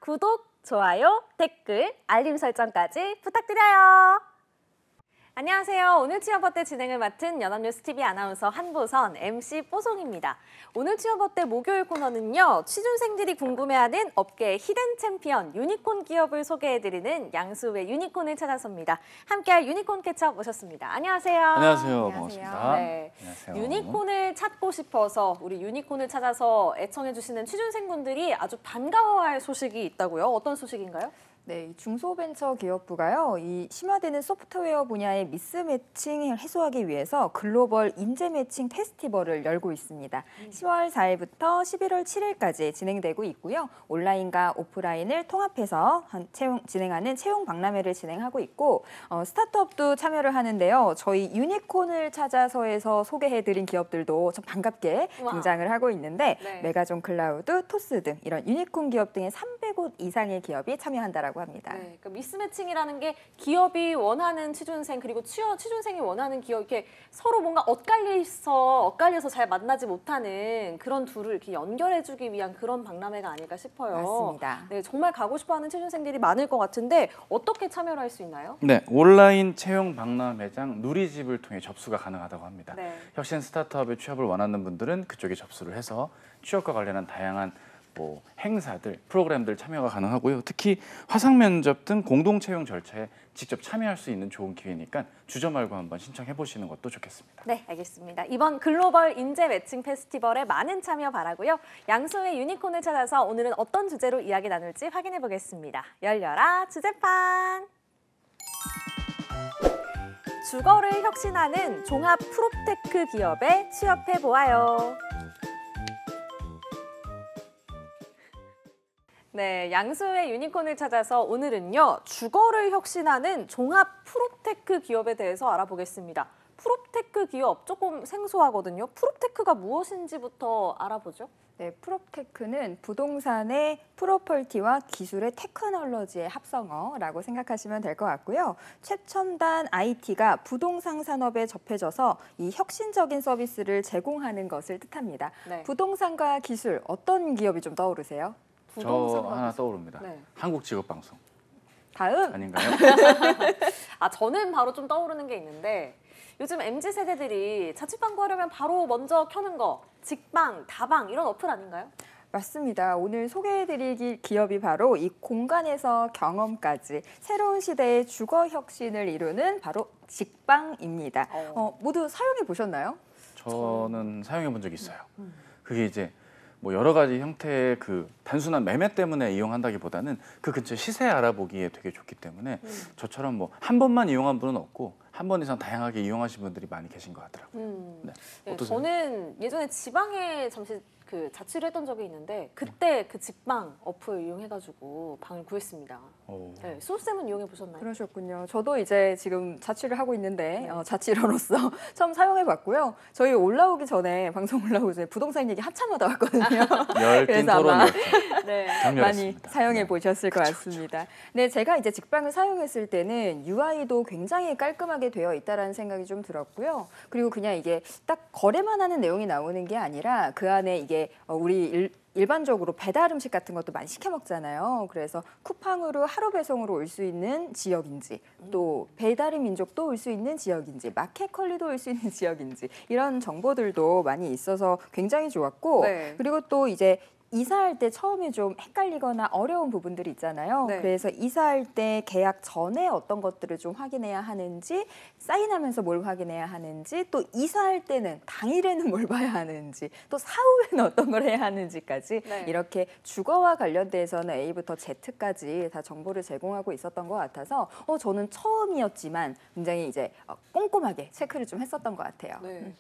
구독, 좋아요, 댓글, 알림 설정까지 부탁드려요. 안녕하세요. 오늘 취업어때 진행을 맡은 연합뉴스TV 아나운서 한보선, MC 뽀송입니다. 오늘 취업어때 목요일 코너는요. 취준생들이 궁금해하는 업계의 히든 챔피언, 유니콘 기업을 소개해드리는 양수의 유니콘을 찾아섭니다. 함께할 유니콘 캐쳐 모셨습니다. 안녕하세요. 안녕하세요. 반갑습니다. 네. 안녕하세요. 유니콘을 찾고 싶어서 우리 유니콘을 찾아서 애청해주시는 취준생분들이 아주 반가워할 소식이 있다고요? 어떤 소식인가요? 네, 중소벤처기업부가요, 이 심화되는 소프트웨어 분야의 미스매칭을 해소하기 위해서 글로벌 인재 매칭 페스티벌을 열고 있습니다. 10월 4일부터 11월 7일까지 진행되고 있고요. 온라인과 오프라인을 통합해서 진행하는 채용 박람회를 진행하고 있고, 스타트업도 참여를 하는데요. 저희 유니콘을 찾아서에서 소개해드린 기업들도 좀 반갑게 등장을 하고 있는데, 네. 메가존 클라우드, 토스 등 이런 유니콘 기업 등의 300곳 이상의 기업이 참여한다라고 합니다. 네, 그러니까 미스매칭이라는 게 기업이 원하는 취준생 그리고 취준생이 원하는 기업 이렇게 서로 뭔가 엇갈려서 잘 만나지 못하는 그런 둘을 이렇게 연결해주기 위한 그런 박람회가 아닐까 싶어요. 맞습니다. 네, 정말 가고 싶어하는 취준생들이 많을 것 같은데 어떻게 참여를 할 수 있나요? 네, 온라인 채용 박람회장 누리집을 통해 접수가 가능하다고 합니다. 네. 혁신 스타트업에 취업을 원하는 분들은 그쪽에 접수를 해서 취업과 관련한 다양한 행사들, 프로그램들 참여가 가능하고요. 특히 화상 면접 등 공동 채용 절차에 직접 참여할 수 있는 좋은 기회니까 주저 말고 한번 신청해 보시는 것도 좋겠습니다. 네, 알겠습니다. 이번 글로벌 인재 매칭 페스티벌에 많은 참여 바라고요. 양수의 유니콘을 찾아서 오늘은 어떤 주제로 이야기 나눌지 확인해 보겠습니다. 열려라 주제판! 주거를 혁신하는 종합 프롭테크 기업에 취업해 보아요. 네, 양수의 유니콘을 찾아서 오늘은요. 주거를 혁신하는 종합 프롭테크 기업에 대해서 알아보겠습니다. 프롭테크 기업 조금 생소하거든요. 프롭테크가 무엇인지부터 알아보죠. 네, 프롭테크는 부동산의 프로퍼티와 기술의 테크놀로지의 합성어라고 생각하시면 될 것 같고요. 최첨단 IT가 부동산 산업에 접해져서 이 혁신적인 서비스를 제공하는 것을 뜻합니다. 네. 부동산과 기술, 어떤 기업이 좀 떠오르세요? 저 하나 떠오릅니다. 네. 한국직업방송 다음! 아닌가요? 저는 바로 좀 떠오르는 게 있는데 요즘 MZ세대들이 자취방 구하려면 바로 먼저 켜는 거 직방, 다방 이런 어플 아닌가요? 맞습니다. 오늘 소개해드릴 기업이 바로 이 공간에서 경험까지 새로운 시대의 주거 혁신을 이루는 바로 직방입니다. 모두 사용해 보셨나요? 저는 사용해 본 적이 있어요. 그게 이제 여러 가지 형태의 그 단순한 매매 때문에 이용한다기보다는 그 근처 시세 알아보기에 되게 좋기 때문에 저처럼 한 번만 이용한 분은 없고 한 번 이상 다양하게 이용하신 분들이 많이 계신 것 같더라고요. 네. 네, 어떠세요? 저는 예전에 지방에 잠시 자취를 했던 적이 있는데 그때 그 직방 어플 이용해가지고 방을 구했습니다. 네, 수호쌤은 이용해 보셨나요? 그러셨군요. 저도 이제 지금 자취를 하고 있는데 자취러로서 처음 사용해봤고요. 저희 올라오기 전에 방송 올라오기 전에 부동산 얘기 한참 하다 왔거든요. 열띤 그래서 아마 토론이었죠. 네. 많이 격렬했습니다. 사용해 네. 보셨을 것 같습니다. 네, 제가 이제 직방을 사용했을 때는 UI도 굉장히 깔끔하게 되어 있다라는 생각이 좀 들었고요. 그리고 그냥 이게 딱 거래만 하는 내용이 나오는 게 아니라 그 안에 이게 우리 일반적으로 배달 음식 같은 것도 많이 시켜 먹잖아요. 그래서 쿠팡으로 하루 배송으로 올 수 있는 지역인지, 또 배달의 민족도 올 수 있는 지역인지, 마켓컬리도 올 수 있는 지역인지 이런 정보들도 많이 있어서 굉장히 좋았고, 네. 그리고 또 이제 이사할 때 처음에 좀 헷갈리거나 어려운 부분들이 있잖아요. 네. 그래서 이사할 때 계약 전에 어떤 것들을 좀 확인해야 하는지, 사인하면서 뭘 확인해야 하는지, 또 이사할 때는 당일에는 뭘 봐야 하는지, 또 사후에는 어떤 걸 해야 하는지까지 네. 이렇게 주거와 관련돼서는 A부터 Z까지 다 정보를 제공하고 있었던 것 같아서 저는 처음이었지만 굉장히 이제 꼼꼼하게 체크를 좀 했었던 것 같아요. 네.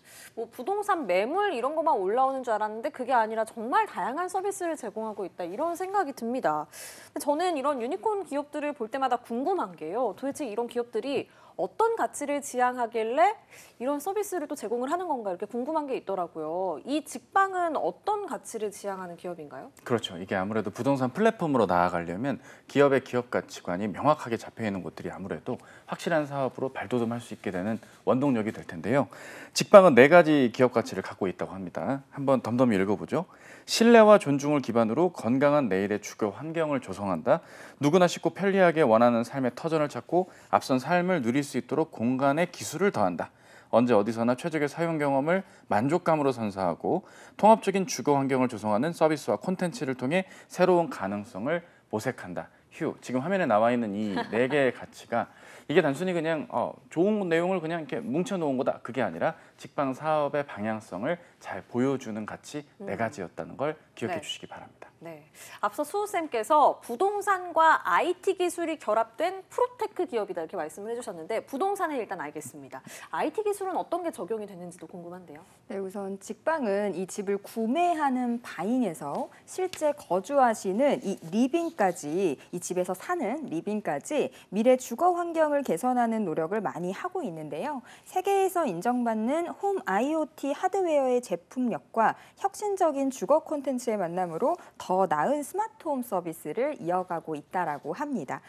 부동산 매물 이런 것만 올라오는 줄 알았는데 그게 아니라 정말 다양한 서비스를 제공하고 있다 이런 생각이 듭니다. 근데 저는 이런 유니콘 기업들을 볼 때마다 궁금한 게요. 도대체 이런 기업들이 어떤 가치를 지향하길래 이런 서비스를 또 제공을 하는 건가 이렇게 궁금한 게 있더라고요. 이 직방은 어떤 가치를 지향하는 기업인가요? 그렇죠. 이게 아무래도 부동산 플랫폼으로 나아가려면 기업의 기업 가치관이 명확하게 잡혀 있는 곳들이 아무래도 확실한 사업으로 발돋움할 수 있게 되는 원동력이 될 텐데요. 직방은 4가지 기업 가치를 갖고 있다고 합니다. 한번 덤덤히 읽어보죠. 신뢰와 존재 존중을 기반으로 건강한 내일의 주거 환경을 조성한다. 누구나 쉽고 편리하게 원하는 삶의 터전을 찾고 앞선 삶을 누릴 수 있도록 공간에 기술을 더한다. 언제 어디서나 최적의 사용 경험을 만족감으로 선사하고 통합적인 주거 환경을 조성하는 서비스와 콘텐츠를 통해 새로운 가능성을 모색한다. 휴, 지금 화면에 나와 있는 이 네 개의 가치가 이게 단순히 그냥 좋은 내용을 그냥 이렇게 뭉쳐놓은 거다. 그게 아니라 직방 사업의 방향성을 잘 보여주는 가치 네 가지였다는 걸 기억해 네. 주시기 바랍니다. 네. 앞서 수호쌤께서 부동산과 IT 기술이 결합된 프로테크 기업이다 이렇게 말씀을 해주셨는데 부동산은 일단 알겠습니다. IT 기술은 어떤 게 적용이 되는지도 궁금한데요. 네, 우선 직방은 이 집을 구매하는 바잉에서 실제 거주하시는 이 리빙까지, 이 집에서 사는 리빙까지 미래 주거 환경을 개선하는 노력을 많이 하고 있는데요. 세계에서 인정받는 홈 IoT 하드웨어의 제품력과 혁신적인 주거 콘텐츠의 만남으로 더 나은 스마트홈 서비스를 이어가고 있다라고 합니다.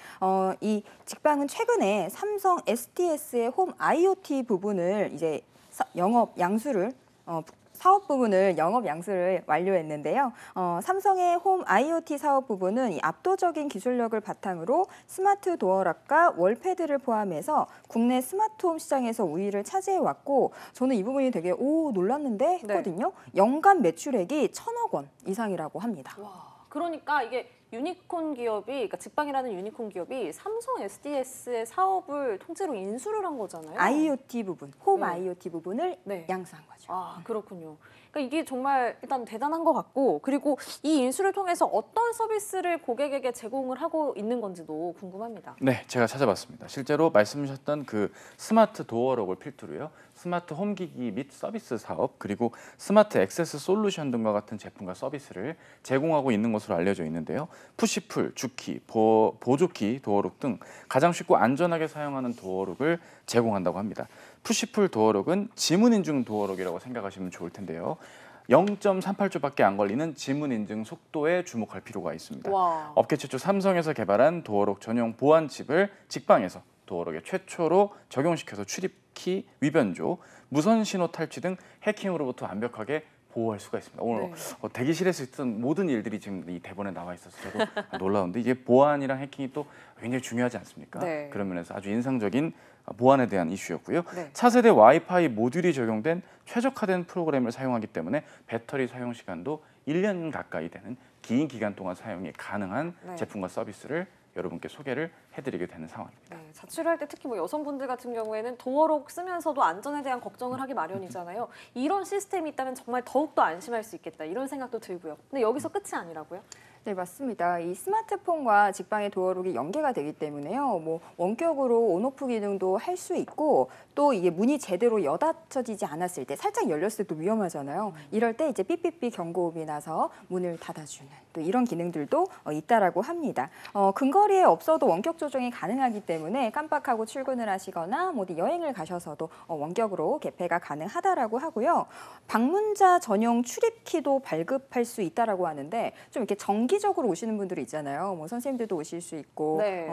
이 직방은 최근에 삼성 STS의 홈 IoT 부분을 이제 사업 부분을 영업 양수를 완료했는데요. 삼성의 홈 IoT 사업 부분은 이 압도적인 기술력을 바탕으로 스마트 도어락과 월패드를 포함해서 국내 스마트홈 시장에서 우위를 차지해왔고 저는 이 부분이 되게 놀랐는데 했거든요. 연간 매출액이 1,000억 원 이상이라고 합니다. 와, 그러니까 이게 유니콘 기업이, 그러니까 직방이라는 유니콘 기업이 삼성 SDS의 사업을 통째로 인수를 한 거잖아요. IoT 부분, 홈 네. IoT 부분을 네. 양수한 거죠. 아, 그렇군요. 그러니까 이게 정말 일단 대단한 것 같고 그리고 이 인수를 통해서 어떤 서비스를 고객에게 제공을 하고 있는 건지도 궁금합니다. 네, 제가 찾아봤습니다. 실제로 말씀하셨던 그 스마트 도어록을 필두로요. 스마트 홈기기 및 서비스 사업 그리고 스마트 액세스 솔루션 등과 같은 제품과 서비스를 제공하고 있는 것으로 알려져 있는데요. 푸시풀, 주키, 보조키 도어록 등 가장 쉽고 안전하게 사용하는 도어록을 제공한다고 합니다. 푸시풀 도어록은 지문 인증 도어록이라고 생각하시면 좋을 텐데요. 0.38초밖에 안 걸리는 지문 인증 속도에 주목할 필요가 있습니다. 와. 업계 최초 삼성에서 개발한 도어록 전용 보안 칩을 직방에서 도어록에 최초로 적용시켜서 출입키, 위변조, 무선 신호 탈취 등 해킹으로부터 완벽하게 보호할 수가 있습니다. 오늘 대기실에서 있던 모든 일들이 지금 이 대본에 나와 있어서 저도 놀라운데 이게 보안이랑 해킹이 또 굉장히 중요하지 않습니까? 네. 그런 면에서 아주 인상적인 보안에 대한 이슈였고요. 네. 차세대 와이파이 모듈이 적용된 최적화된 프로그램을 사용하기 때문에 배터리 사용 시간도 1년 가까이 되는 긴 기간 동안 사용이 가능한 네. 제품과 서비스를 여러분께 소개를 해드리게 되는 상황입니다. 네, 자취를 할 때 특히 뭐 여성분들 같은 경우에는 도어록 쓰면서도 안전에 대한 걱정을 하기 마련이잖아요. 이런 시스템이 있다면 정말 더욱더 안심할 수 있겠다 이런 생각도 들고요. 근데 여기서 끝이 아니라고요? 네, 맞습니다. 이 스마트폰과 직방의 도어록이 연계가 되기 때문에요. 뭐 원격으로 온오프 기능도 할 수 있고 또 이게 문이 제대로 여닫혀지지 않았을 때 살짝 열렸을 때도 위험하잖아요. 이럴 때 이제 삐삐삐 경고음이 나서 문을 닫아주는 또 이런 기능들도 있다라고 합니다. 근거리에 없어도 원격 조정이 가능하기 때문에 깜빡하고 출근을 하시거나 뭐 어디 여행을 가셔서도 원격으로 개폐가 가능하다라고 하고요. 방문자 전용 출입키도 발급할 수 있다라고 하는데 좀 이렇게 정기적으로 오시는 분들이 있잖아요. 뭐 선생님들도 오실 수 있고 네.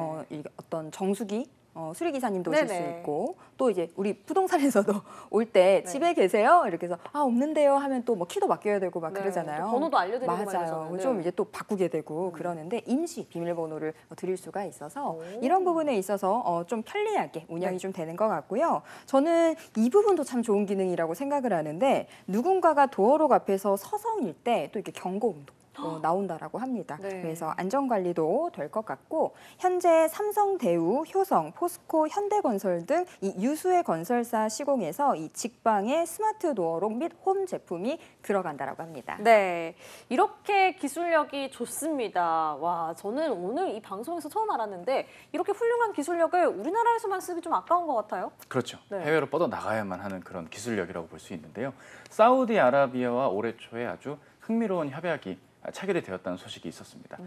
어떤 정수기 수리기사님도 오실 네네. 수 있고 또 이제 우리 부동산에서도 올 때 네. 집에 계세요? 이렇게 해서 없는데요 하면 또 뭐 키도 맡겨야 되고 막 네, 그러잖아요. 또 번호도 알려드리고 맞아요. 말이잖아요. 좀 네. 이제 또 바꾸게 되고 그러는데 임시 비밀번호를 드릴 수가 있어서 오. 이런 부분에 있어서 좀 편리하게 운영이 네. 좀 되는 것 같고요. 저는 이 부분도 참 좋은 기능이라고 생각을 하는데 누군가가 도어록 앞에서 서성일 때 또 이렇게 경고음도 나온다라고 합니다. 네. 그래서 안전관리도 될 것 같고 현재 삼성, 대우, 효성, 포스코, 현대건설 등 이 유수의 건설사 시공에서 이 직방의 스마트 도어록 및 홈 제품이 들어간다라고 합니다. 네, 이렇게 기술력이 좋습니다. 와, 저는 오늘 이 방송에서 처음 알았는데 이렇게 훌륭한 기술력을 우리나라에서만 쓰기 좀 아까운 것 같아요. 그렇죠. 네. 해외로 뻗어나가야만 하는 그런 기술력이라고 볼 수 있는데요. 사우디아라비아와 올해 초에 아주 흥미로운 협약이 체결이 되었다는 소식이 있었습니다.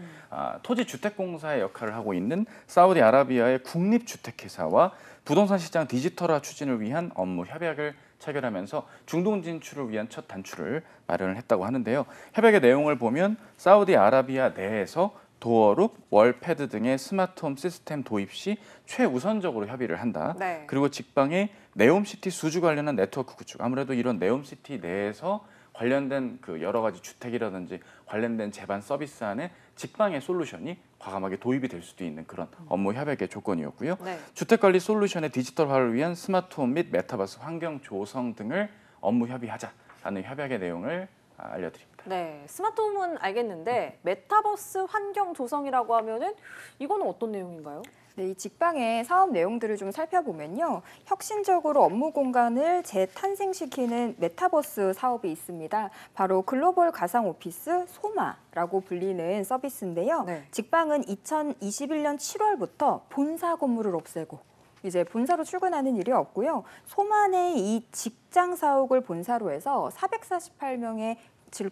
토지주택공사의 역할을 하고 있는 사우디아라비아의 국립주택회사와 부동산 시장 디지털화 추진을 위한 업무 협약을 체결하면서 중동 진출을 위한 첫 단추를 마련을 했다고 하는데요. 협약의 내용을 보면 사우디아라비아 내에서 도어록, 월패드 등의 스마트홈 시스템 도입 시 최우선적으로 협의를 한다. 네. 그리고 직방의 네옴시티 수주 관련한 네트워크 구축, 아무래도 이런 네옴시티 내에서 관련된 그 여러 가지 주택이라든지 관련된 제반 서비스 안에 직방의 솔루션이 과감하게 도입이 될 수도 있는 그런 업무 협약의 조건이었고요. 네. 주택관리 솔루션의 디지털화를 위한 스마트홈 및 메타버스 환경 조성 등을 업무 협의하자라는 협약의 내용을 알려드립니다. 네, 스마트홈은 알겠는데 메타버스 환경 조성이라고 하면은 이거는 어떤 내용인가요? 네, 이 직방의 사업 내용들을 좀 살펴보면요. 혁신적으로 업무 공간을 재탄생시키는 메타버스 사업이 있습니다. 바로 글로벌 가상 오피스 소마라고 불리는 서비스인데요. 네. 직방은 2021년 7월부터 본사 건물을 없애고 이제 본사로 출근하는 일이 없고요. 소마 내 이 직장 사옥을 본사로 해서 448명의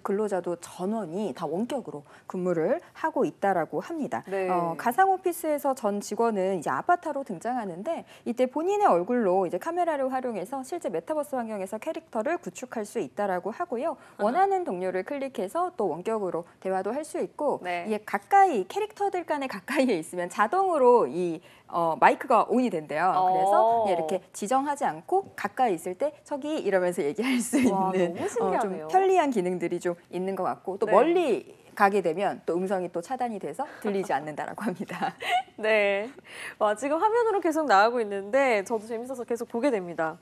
근로자도 전원이 다 원격으로 근무를 하고 있다라고 합니다. 네. 가상 오피스에서 전 직원은 이제 아바타로 등장하는데 이때 본인의 얼굴로 이제 카메라를 활용해서 실제 메타버스 환경에서 캐릭터를 구축할 수 있다라고 하고요. 원하는 동료를 클릭해서 또 원격으로 대화도 할 수 있고 네. 이게 가까이 캐릭터들 간에 가까이에 있으면 자동으로 이 마이크가 온이 된대요. 그래서 이렇게 지정하지 않고 가까이 있을 때 저기 이러면서 얘기할 수 와, 있는 너무 신기하네요. 좀 편리한 기능들이 좀 있는 것 같고 또 네. 멀리 가게 되면 또 음성이 또 차단이 돼서 들리지 않는다라고 합니다. 네. 와, 지금 화면으로 계속 나가고 있는데 저도 재밌어서 계속 보게 됩니다.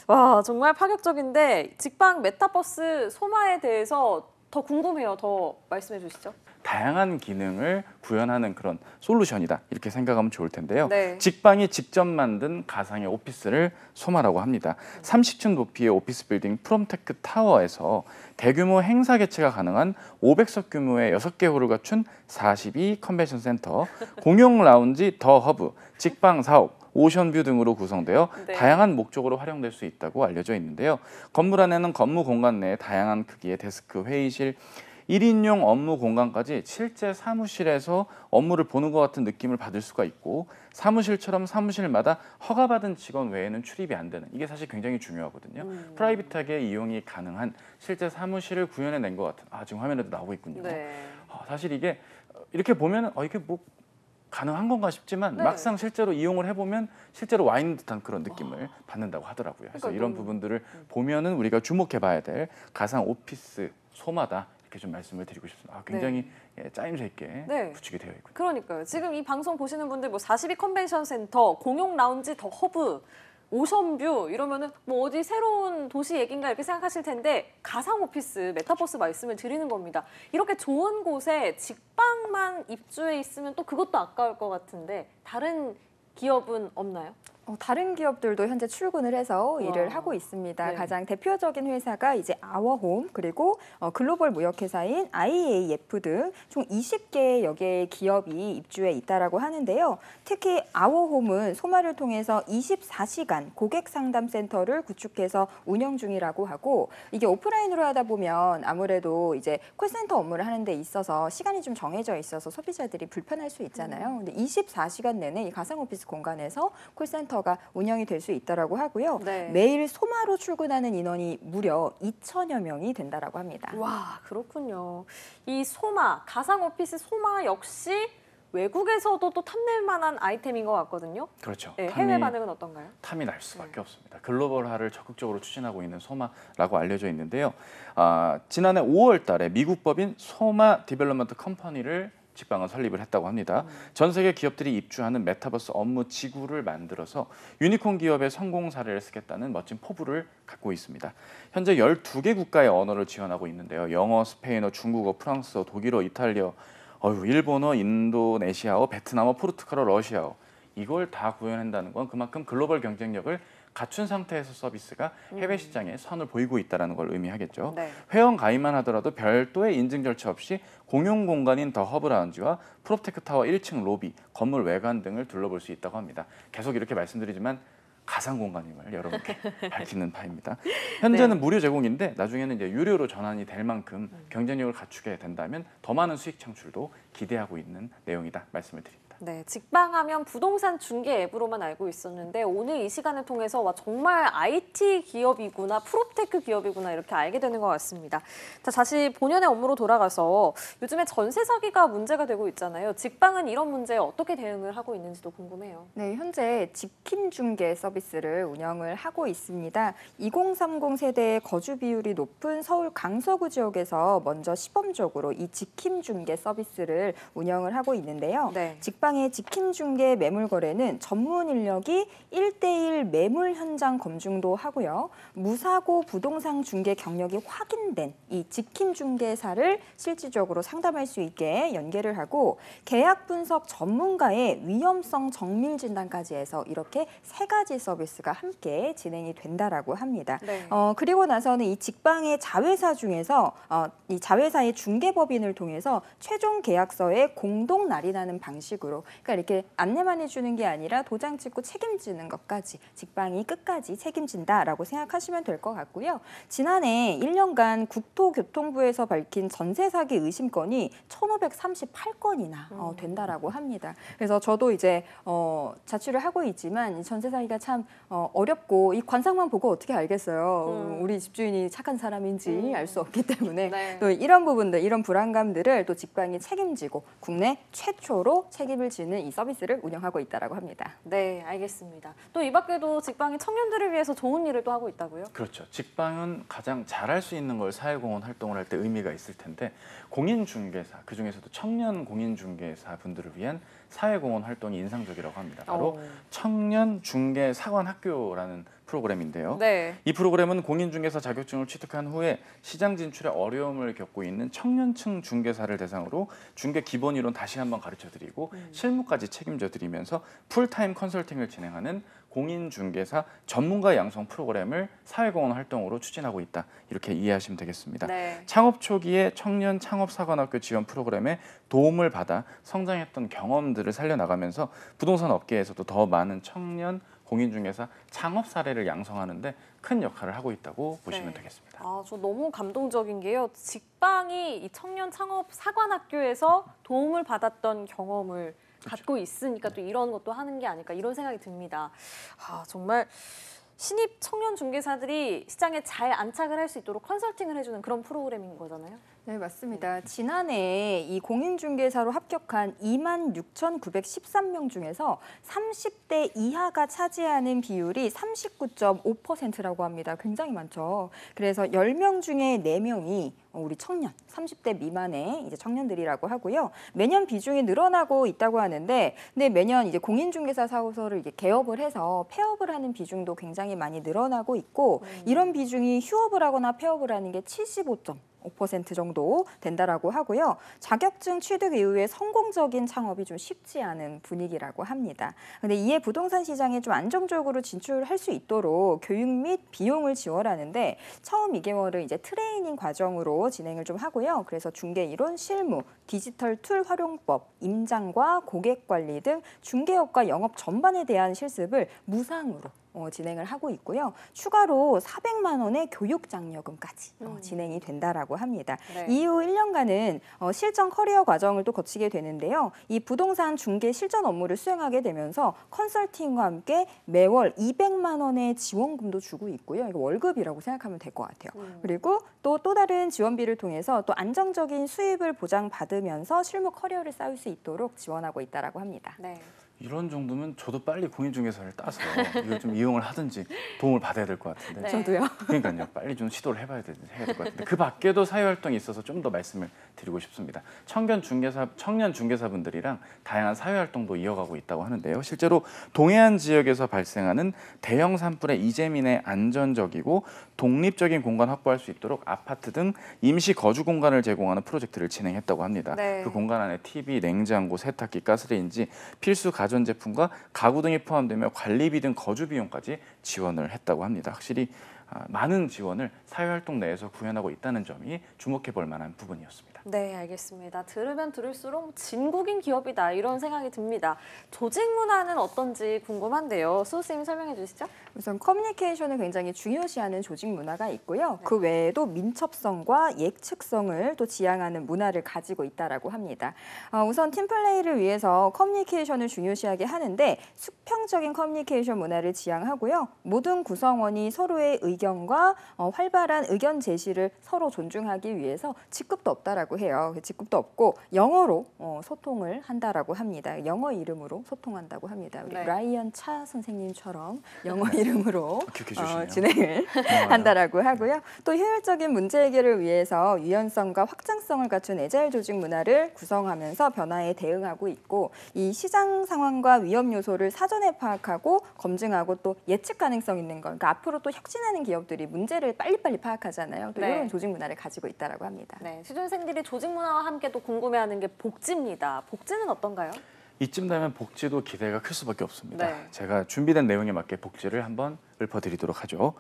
와, 정말 파격적인데 직방 메타버스 소마에 대해서 더 궁금해요. 더 말씀해 주시죠. 다양한 기능을 구현하는 그런 솔루션이다 이렇게 생각하면 좋을 텐데요. 네. 직방이 직접 만든 가상의 오피스를 소마라고 합니다. 30층 높이의 오피스 빌딩 프롬테크 타워에서 대규모 행사 개최가 가능한 500석 규모의 6개 홀을 갖춘 42 컨벤션 센터, 공용 라운지 더 허브, 직방 사옥, 오션뷰 등으로 구성되어 네. 다양한 목적으로 활용될 수 있다고 알려져 있는데요. 건물 안에는 건물 공간 내에 다양한 크기의 데스크, 회의실, 1인용 업무 공간까지 실제 사무실에서 업무를 보는 것 같은 느낌을 받을 수가 있고 사무실처럼 사무실마다 허가받은 직원 외에는 출입이 안 되는 이게 사실 굉장히 중요하거든요. 프라이빗하게 이용이 가능한 실제 사무실을 구현해낸 것 같은 지금 화면에도 나오고 있군요. 네. 사실 이게 이렇게 보면 이게 뭐 가능한 건가 싶지만 네. 막상 실제로 이용을 해보면 실제로 와 있는 듯한 그런 느낌을 받는다고 하더라고요. 그래서 그러니까 이런 부분들을 보면은 우리가 주목해봐야 될 가상 오피스 소마다 이렇게 좀 말씀을 드리고 싶습니다. 굉장히 짜임새 있게 네. 구축이 되어 있군요. 그러니까요. 지금 이 방송 보시는 분들 뭐 42 컨벤션 센터, 공용 라운지 더 허브, 오션뷰 이러면은 뭐 어디 새로운 도시 얘긴가 이렇게 생각하실 텐데 가상 오피스, 메타버스 말씀을 드리는 겁니다. 이렇게 좋은 곳에 직방만 입주해 있으면 또 그것도 아까울 것 같은데 다른 기업은 없나요? 다른 기업들도 현재 출근을 해서 일을 하고 있습니다. 네. 가장 대표적인 회사가 이제 아워홈 그리고 글로벌 무역회사인 IAF 등 총 20개의 여기에 기업이 입주해 있다라고 하는데요. 특히 아워홈은 소마를 통해서 24시간 고객 상담 센터를 구축해서 운영 중이라고 하고 이게 오프라인으로 하다 보면 아무래도 이제 콜센터 업무를 하는 데 있어서 시간이 좀 정해져 있어서 소비자들이 불편할 수 있잖아요. 근데 24시간 내내 이 가상 오피스 공간에서 콜센터 가 운영이 될 수 있다라고 하고요. 네. 매일 소마로 출근하는 인원이 무려 2천여 명이 된다라고 합니다. 와, 그렇군요. 이 소마, 가상 오피스 소마 역시 외국에서도 또 탐낼 만한 아이템인 것 같거든요. 그렇죠. 네, 해외 반응은 어떤가요? 탐이 날 수밖에 없습니다. 글로벌화를 적극적으로 추진하고 있는 소마라고 알려져 있는데요. 지난해 5월 달에 미국 법인 소마 디벨롭먼트 컴퍼니를 직방은 설립을 했다고 합니다. 전 세계 기업들이 입주하는 메타버스 업무 지구를 만들어서 유니콘 기업의 성공 사례를 쓰겠다는 멋진 포부를 갖고 있습니다. 현재 12개 국가의 언어를 지원하고 있는데요. 영어, 스페인어, 중국어, 프랑스어, 독일어, 이탈리아, 일본어, 인도네시아어, 베트남어, 포르투갈어, 러시아어 이걸 다 구현한다는 건 그만큼 글로벌 경쟁력을 갖춘 상태에서 서비스가 해외 시장에 선을 보이고 있다는 걸 의미하겠죠. 네. 회원 가입만 하더라도 별도의 인증 절차 없이 공용 공간인 더 허브 라운지와 프롭테크 타워 1층 로비, 건물 외관 등을 둘러볼 수 있다고 합니다. 계속 이렇게 말씀드리지만 가상 공간임을 여러분께 밝히는 바입니다. 현재는 무료 제공인데 나중에는 이제 유료로 전환이 될 만큼 경쟁력을 갖추게 된다면 더 많은 수익 창출도 기대하고 있는 내용이다 말씀을 드립니다. 네, 직방하면 부동산 중개 앱으로만 알고 있었는데 오늘 이 시간을 통해서 와 정말 IT 기업이구나, 프롭테크 기업이구나 이렇게 알게 되는 것 같습니다. 자, 다시 본연의 업무로 돌아가서 요즘에 전세 사기가 문제가 되고 있잖아요. 직방은 이런 문제에 어떻게 대응을 하고 있는지도 궁금해요. 네, 현재 직임 중개 서비스 서비스를 운영을 하고 있습니다. 2030 세대의 거주 비율이 높은 서울 강서구 지역에서 먼저 시범적으로 이 직힘 중개 서비스를 운영을 하고 있는데요. 네. 직방의 직힘 중개 매물 거래는 전문 인력이 1:1 매물 현장 검증도 하고요. 무사고 부동산 중개 경력이 확인된 이 직힘 중개사를 실질적으로 상담할 수 있게 연계를 하고 계약 분석 전문가의 위험성 정밀 진단까지 해서 이렇게 3가지 서비스가 함께 진행이 된다라고 합니다. 네. 그리고 나서는 이 직방의 자회사 중에서 이 자회사의 중개법인을 통해서 최종 계약서에 공동 날인하는 방식으로 그러니까 이렇게 안내만 해주는 게 아니라 도장 찍고 책임지는 것까지 직방이 끝까지 책임진다라고 생각하시면 될 것 같고요. 지난해 1년간 국토교통부에서 밝힌 전세 사기 의심 건이 1,538건이나 된다라고 합니다. 그래서 저도 이제 자취를 하고 있지만 이 전세 사기가 참 어렵고 이 관상만 보고 어떻게 알겠어요. 우리 집주인이 착한 사람인지 알 수 없기 때문에 네. 또 이런 부분들, 이런 불안감들을 또 직방이 책임지고 국내 최초로 책임을 지는 이 서비스를 운영하고 있다라고 합니다. 네, 알겠습니다. 또 이 밖에도 직방이 청년들을 위해서 좋은 일을 또 하고 있다고요? 그렇죠. 직방은 가장 잘할 수 있는 걸 사회공헌 활동을 할 때 의미가 있을 텐데 공인중개사, 그중에서도 청년 공인중개사 분들을 위한 사회공헌 활동이 인상적이라고 합니다. 바로 청년중개사관학교라는 프로그램인데요. 네. 이 프로그램은 공인중개사 자격증을 취득한 후에 시장 진출에 어려움을 겪고 있는 청년층 중개사를 대상으로 중개 기본 이론 다시 한번 가르쳐드리고 실무까지 책임져드리면서 풀타임 컨설팅을 진행하는 공인중개사 전문가 양성 프로그램을 사회공헌 활동으로 추진하고 있다. 이렇게 이해하시면 되겠습니다. 네. 창업 초기에 청년 창업사관학교 지원 프로그램에 도움을 받아 성장했던 경험들을 살려나가면서 부동산 업계에서도 더 많은 청년 공인중개사 창업 사례를 양성하는데 큰 역할을 하고 있다고 보시면 되겠습니다. 저 너무 감동적인 게요. 직방이 이 청년 창업 사관학교에서 도움을 받았던 경험을 갖고 있으니까 또 이런 것도 하는 게 아닐까 이런 생각이 듭니다. 정말 신입 청년 중개사들이 시장에 잘 안착을 할 수 있도록 컨설팅을 해주는 그런 프로그램인 거잖아요. 네, 맞습니다. 지난해 이 공인중개사로 합격한 26,913명 중에서 30대 이하가 차지하는 비율이 39.5%라고 합니다. 굉장히 많죠. 그래서 10명 중에 4명이 우리 청년, 30대 미만의 이제 청년들이라고 하고요. 매년 비중이 늘어나고 있다고 하는데, 근데 매년 이제 공인중개사 사무소를 이제 개업을 해서 폐업을 하는 비중도 굉장히 많이 늘어나고 있고, 이런 비중이 휴업을 하거나 폐업을 하는 게 75% 정도 된다라고 하고요. 자격증 취득 이후에 성공적인 창업이 좀 쉽지 않은 분위기라고 합니다. 근데 이에 부동산 시장에 좀 안정적으로 진출할 수 있도록 교육 및 비용을 지원하는데 처음 2개월을 이제 트레이닝 과정으로 진행을 좀 하고요. 그래서 중개 이론, 실무, 디지털 툴 활용법, 임장과 고객 관리 등 중개업과 영업 전반에 대한 실습을 무상으로 진행을 하고 있고요. 추가로 400만 원의 교육 장려금까지 진행이 된다라고 합니다. 네. 이후 1년간은 실전 커리어 과정을 또 거치게 되는데요. 이 부동산 중개 실전 업무를 수행하게 되면서 컨설팅과 함께 매월 200만 원의 지원금도 주고 있고요. 이거 월급이라고 생각하면 될 것 같아요. 그리고 또 다른 지원비를 통해서 또 안정적인 수입을 보장받으면서 실무 커리어를 쌓을 수 있도록 지원하고 있다라고 합니다. 네. 이런 정도면 저도 빨리 공인중개사를 따서 이걸 좀 이용을 하든지 도움을 받아야 될 것 같은데. 네. 저도요. 그러니까요. 빨리 좀 시도를 해야 될 것 같은데 그 밖에도 사회활동이 있어서 좀 더 말씀을 드리고 싶습니다. 청년 중개사분들이랑 다양한 사회활동도 이어가고 있다고 하는데요. 실제로 동해안 지역에서 발생하는 대형 산불의 이재민의 안전적이고 독립적인 공간 확보할 수 있도록 아파트 등 임시 거주 공간을 제공하는 프로젝트를 진행했다고 합니다. 네. 그 공간 안에 TV, 냉장고, 세탁기, 가스레인지, 필수 가전제품과 가구 등이 포함되며 관리비 등 거주 비용까지 지원을 했다고 합니다. 확실히 많은 지원을 사회활동 내에서 구현하고 있다는 점이 주목해 볼 만한 부분이었습니다. 네, 알겠습니다. 들으면 들을수록 진국인 기업이다 이런 생각이 듭니다. 조직 문화는 어떤지 궁금한데요. 수 선생님 설명해 주시죠. 우선 커뮤니케이션을 굉장히 중요시하는 조직 문화가 있고요. 그 외에도 민첩성과 예측성을 또 지향하는 문화를 가지고 있다라고 합니다. 우선 팀플레이를 위해서 커뮤니케이션을 중요시하게 하는데 수평적인 커뮤니케이션 문화를 지향하고요. 모든 구성원이 서로의 의견과 활발한 의견 제시를 서로 존중하기 위해서 직급도 없다라고 해요. 직급도 없고 영어로 소통을 한다라고 합니다. 영어 이름으로 소통한다고 합니다. 우리 네. 라이언 차 선생님처럼 영어 이름으로 기억해 주시네요. 진행을 한다라고 하고요. 또 효율적인 문제 해결을 위해서 유연성과 확장성을 갖춘 애자일 조직 문화를 구성하면서 변화에 대응하고 있고 이 시장 상황과 위험 요소를 사전에 파악하고 검증하고 또 예측 가능성 있는 거. 그러니까 앞으로 또 혁신하는 기업들이 문제를 빨리빨리 파악하잖아요. 또 네. 이런 조직 문화를 가지고 있다라고 합니다. 네, 취준생들이 조직 문화와 함께 또 궁금해하는 게 복지입니다. 복지는 어떤가요? 이쯤 되면 복지도 기대가 클 수밖에 없습니다. 네. 제가 준비된 내용에 맞게 복지를 한번 읊어드리도록 하죠.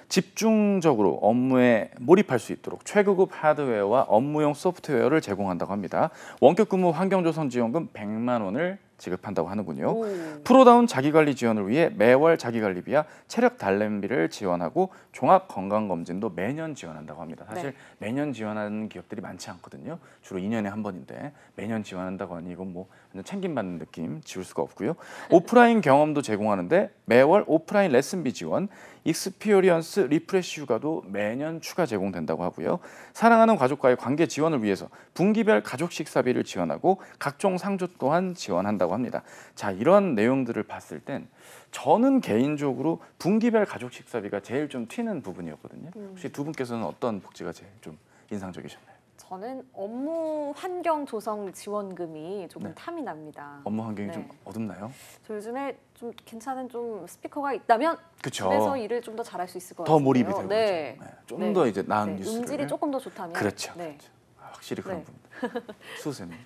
집중적으로 업무에 몰입할 수 있도록 최고급 하드웨어와 업무용 소프트웨어를 제공한다고 합니다. 원격 근무 환경조성 지원금 100만 원을 지급한다고 하는군요. 오. 프로다운 자기관리 지원을 위해 매월 자기관리비와 체력 단련비를 지원하고 종합 건강검진도 매년 지원한다고 합니다. 사실 네. 매년 지원하는 기업들이 많지 않거든요. 주로 2년에 한 번인데 매년 지원한다고 하니 이건 뭐 완전 챙김받는 느낌 지울 수가 없고요. 오프라인 경험도 제공하는데 매월 오프라인 레슨비 지원, 익스피리언스 리프레시 휴가도 매년 추가 제공된다고 하고요. 사랑하는 가족과의 관계 지원을 위해서 분기별 가족 식사비를 지원하고 각종 상조 또한 지원한다고 합니다. 자, 이런 내용들을 봤을 땐 저는 개인적으로 분기별 가족 식사비가 제일 좀 튀는 부분이었거든요. 혹시 두 분께서는 어떤 복지가 제일 좀 인상적이셨나요? 저는 업무 환경 조성 지원금이 조금 네. 탐이 납니다. 업무 환경이 네. 좀 어둡나요? 저 요즘에 좀 괜찮은 좀 스피커가 있다면 그렇죠. 집에서 일을 좀 더 잘할 수 있을 것 더 같아요. 몰입이 되고 네. 좀 더 이제 나은 네. 뉴스를 음질이 조금 더 좋다면. 그렇죠. 네. 그렇죠. 확실히 그런 네. 부분. 수세는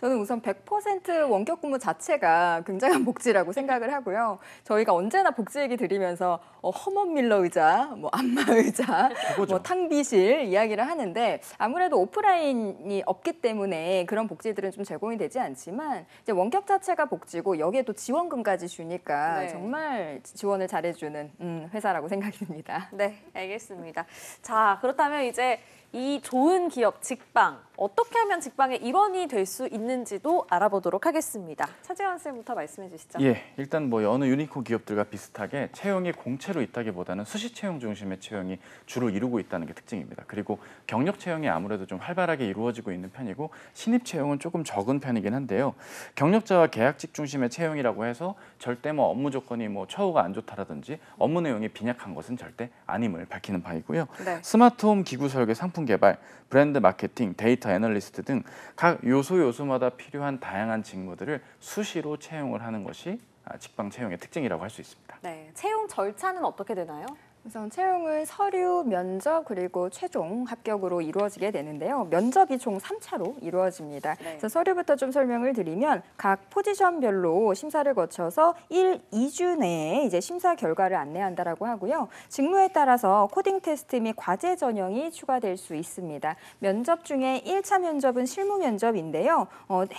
저는 우선 100% 원격 근무 자체가 굉장한 복지라고 생각을 하고요. 저희가 언제나 복지 얘기 드리면서 허먼 밀러 의자, 뭐 안마 의자, 최고죠. 뭐 탕비실 이야기를 하는데 아무래도 오프라인이 없기 때문에 그런 복지들은 좀 제공이 되지 않지만 이제 원격 자체가 복지고 여기에 또 지원금까지 주니까 네. 정말 지원을 잘해주는 회사라고 생각이 듭니다. 네, 알겠습니다. 자, 그렇다면 이제 이 좋은 기업 직방, 어떻게 하면 직방의 일원이 될 수 있는지도 알아보도록 하겠습니다. 차재환 쌤부터 말씀해 주시죠. 예, 일단 뭐 어느 유니콘 기업들과 비슷하게 채용이 공채로 있다기보다는 수시 채용 중심의 채용이 주를 이루고 있다는 게 특징입니다. 그리고 경력 채용이 아무래도 좀 활발하게 이루어지고 있는 편이고 신입 채용은 조금 적은 편이긴 한데요. 경력자와 계약직 중심의 채용이라고 해서 절대 뭐 업무 조건이 뭐 처우가 안 좋다라든지 업무 내용이 빈약한 것은 절대 아님을 밝히는 바이고요. 네. 스마트홈 기구 설계, 상품 개발, 브랜드 마케팅, 데이터 애널리스트 등 각 요소마다 필요한 다양한 직무들을 수시로 채용을 하는 것이 직방 채용의 특징이라고 할 수 있습니다. 네, 채용 절차는 어떻게 되나요? 우선 채용은 서류, 면접 그리고 최종 합격으로 이루어지게 되는데요. 면접이 총 3차로 이루어집니다. 네. 그래서 서류부터 좀 설명을 드리면 각 포지션별로 심사를 거쳐서 2주 내에 이제 심사 결과를 안내한다라고 하고요. 직무에 따라서 코딩 테스트 및 과제 전형이 추가될 수 있습니다. 면접 중에 1차 면접은 실무 면접인데요.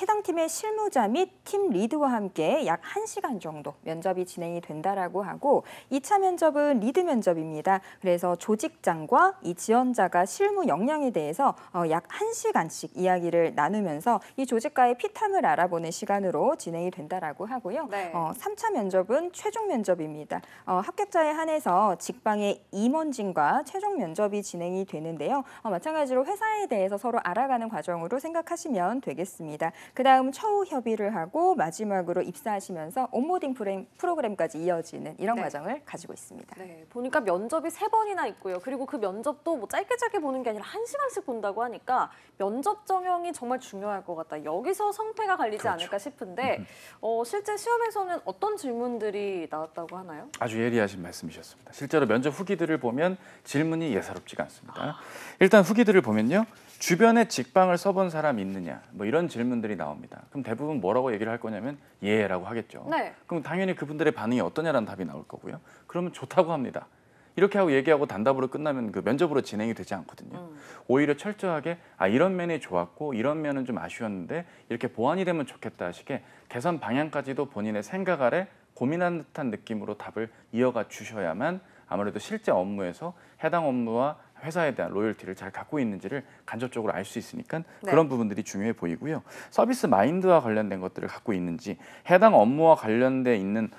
해당 팀의 실무자 및 팀 리드와 함께 약 1시간 정도 면접이 진행이 된다라고 하고 2차 면접은 리드 면접 입니다. 그래서 조직장과 이 지원자가 실무 역량에 대해서 약 1시간씩 이야기를 나누면서 이 조직과의 피탐을 알아보는 시간으로 진행이 된다라고 하고요. 네. 3차 면접은 최종 면접입니다. 합격자에 한해서 직방의 임원진과 최종 면접이 진행이 되는데요. 마찬가지로 회사에 대해서 서로 알아가는 과정으로 생각하시면 되겠습니다. 그다음 처우 협의를 하고 마지막으로 입사하시면서 온보딩 프로그램까지 이어지는 이런 네. 과정을 가지고 있습니다. 네, 보니까 면접이 3번이나 있고요. 그리고 그 면접도 뭐 짧게 보는 게 아니라 1시간씩 본다고 하니까 면접 정형이 정말 중요할 것 같다. 여기서 성패가 갈리지 그렇죠. 않을까 싶은데 실제 시험에서는 어떤 질문들이 나왔다고 하나요? 아주 예리하신 말씀이셨습니다. 실제로 면접 후기들을 보면 질문이 예사롭지가 않습니다. 일단 후기들을 보면요. 주변에 직방을 써본 사람 있느냐 뭐 이런 질문들이 나옵니다. 그럼 대부분 뭐라고 얘기를 할 거냐면 예라고 하겠죠. 네. 그럼 당연히 그분들의 반응이 어떠냐라는 답이 나올 거고요. 그러면 좋다고 합니다. 이렇게 하고 얘기하고 단답으로 끝나면 그 면접으로 진행이 되지 않거든요. 오히려 철저하게 이런 면이 좋았고 이런 면은 좀 아쉬웠는데 이렇게 보완이 되면 좋겠다 하시게 개선 방향까지도 본인의 생각 아래 고민한 듯한 느낌으로 답을 이어가 주셔야만 아무래도 실제 업무에서 해당 업무와 회사에 대한 로열티를 잘 갖고 있는지를 간접적으로 알 수 있으니까 네. 그런 부분들이 중요해 보이고요. 서비스 마인드와 관련된 것들을 갖고 있는지, 해당 업무와 관련돼 있는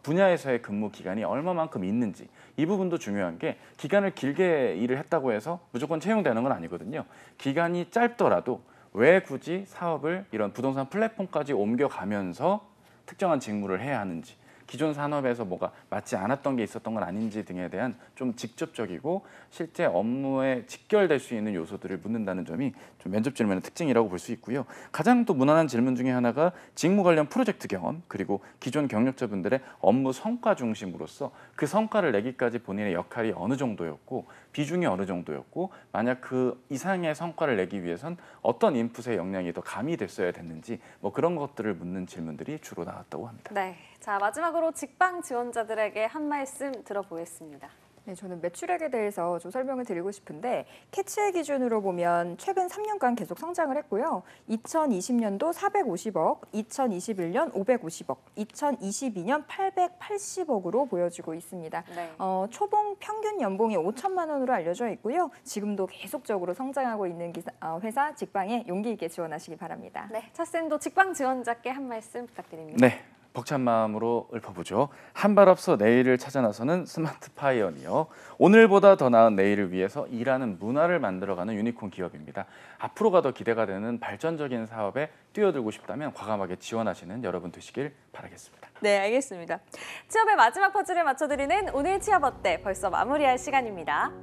분야에서의 근무 기간이 얼마만큼 있는지, 이 부분도 중요한 게 기간을 길게 일을 했다고 해서 무조건 채용되는 건 아니거든요. 기간이 짧더라도 왜 굳이 사업을 이런 부동산 플랫폼까지 옮겨가면서 특정한 직무를 해야 하는지, 기존 산업에서 뭐가 맞지 않았던 게 있었던 건 아닌지 등에 대한 좀 직접적이고 실제 업무에 직결될 수 있는 요소들을 묻는다는 점이 좀 면접 질문의 특징이라고 볼 수 있고요. 가장 또 무난한 질문 중에 하나가 직무 관련 프로젝트 경험, 그리고 기존 경력자분들의 업무 성과 중심으로서 그 성과를 내기까지 본인의 역할이 어느 정도였고 비중이 어느 정도였고, 만약 그 이상의 성과를 내기 위해선 어떤 인풋의 역량이 더 가미됐어야 됐는지, 뭐 그런 것들을 묻는 질문들이 주로 나왔다고 합니다. 네. 자, 마지막으로 직방 지원자들에게 한 말씀 들어보겠습니다. 네, 저는 매출액에 대해서 좀 설명을 드리고 싶은데 캐치의 기준으로 보면 최근 3년간 계속 성장을 했고요. 2020년도 450억, 2021년 550억, 2022년 880억으로 보여지고 있습니다. 네. 초봉 평균 연봉이 5천만 원으로 알려져 있고요. 지금도 계속적으로 성장하고 있는 회사 직방에 용기 있게 지원하시기 바랍니다. 네. 차쌤도 직방 지원자께 한 말씀 부탁드립니다. 네, 벅찬 마음으로 읊어보죠. 한 발 앞서 내일을 찾아 나서는 스마트 파이어니어. 오늘보다 더 나은 내일을 위해서 일하는 문화를 만들어가는 유니콘 기업입니다. 앞으로가 더 기대가 되는 발전적인 사업에 뛰어들고 싶다면 과감하게 지원하시는 여러분 되시길 바라겠습니다. 네, 알겠습니다. 취업의 마지막 퍼즐을 맞춰드리는 오늘 취업 어때? 벌써 마무리할 시간입니다.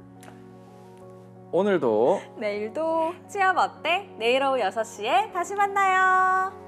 오늘도 내일도 취업 어때? 내일 오후 6시에 다시 만나요.